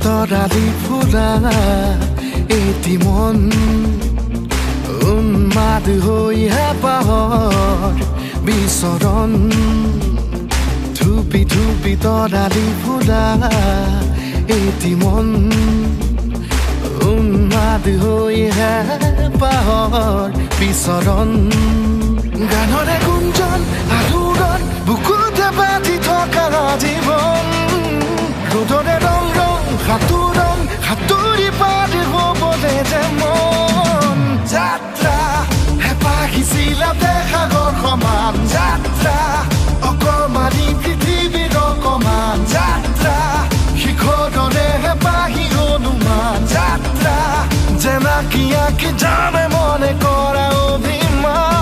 তৰালি ফুৰা এটি মন উন্মাদ হৈ হেঁপাহৰ বিচৰণ ধুপি ধুপি তৰালি ফুৰা এটি মন উন্মাদ হৈ হেঁপাহৰ বিচৰণ গানৰে গুঞ্জন আলোড়ন বুকুতে বাজি থকা জীৱন ৰ'দৰে ৰং ৰং সাঁতোৰং সাঁতুৰি পাৰ হ'বলে যে মন যাত্ৰা হেঁপাহিছিলা সাগৰ সমান যাত্ৰা অকমানি পৃথিৱীৰ অকমান যাত্ৰা শিখৰৰে হেঁপাহি অনুমান যাত্ৰা যেনাকি আঁকি জানে মনে কৰা অভিমান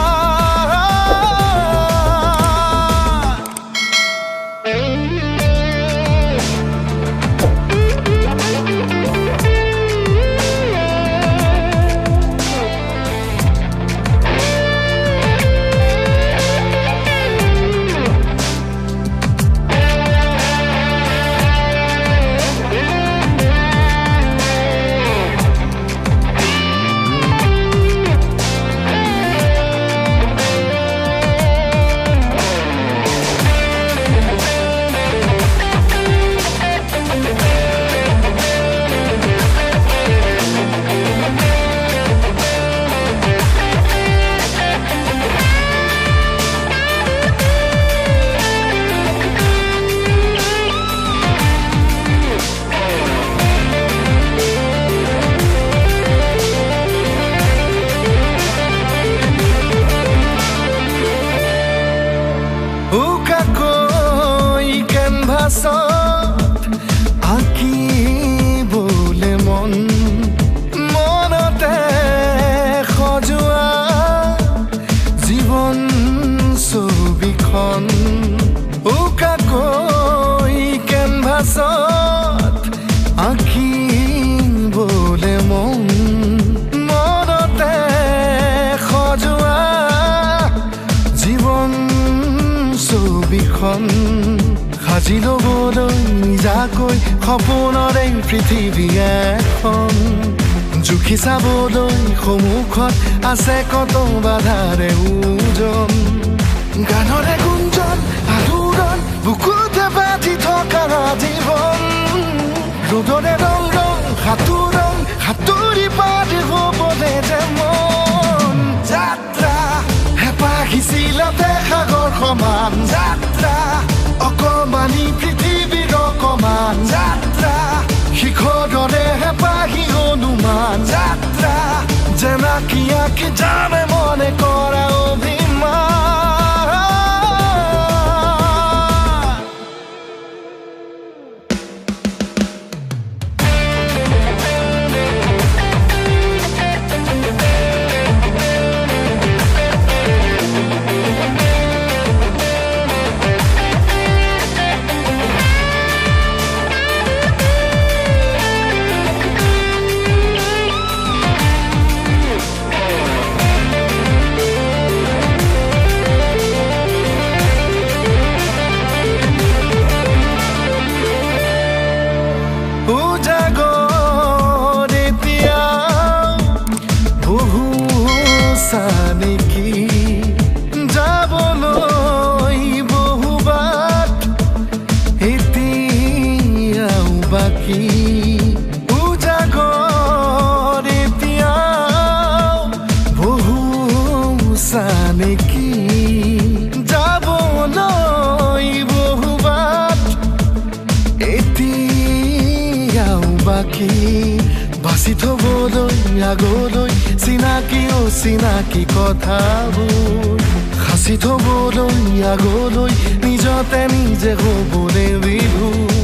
আঁকিবলে মন মনতে সজোৱা জীৱন ছবিখন উকাকৈ কেনভাছত আঁকিবলে মন মনতে সজোৱা জীৱন ছবিখন সাজি ল'বলৈ নিজাকৈ সপোনৰে পৃথিৱী এখন জুখি চাবলৈ সন্মুখত আছে কত বাধাৰে ওজন গানৰে গুঞ্জন আলোড়ন বুকুতে বাজি থকা জীৱন ৰ'দৰে ৰং ৰং সাঁতোৰং সাঁতুৰি পাৰ হ'বলে যে মন যাত্ৰা হেঁপাহিছিলা সাগৰ সমান যাত্ৰা অকমানি পৃথিৱীৰ অকমান যাত্ৰা শিখৰৰে হেঁপাহি অনুমান যাত্ৰা যেনাকি আঁকি জানে মনে কৰা অভিমান নেকি যাবলৈ বহুবাট এতিয়াও বাকী উজাগৰ এতিয়াও বহু নেকি যাবলৈ বহুবাট এতিয়াও বাকী বাচি থবলৈ আগলৈ চিনাকি অচিনাকি কথাবোৰ সাঁচি থবলৈ আগলৈ নিজতে নিজে হ'বলৈ বিভোৰ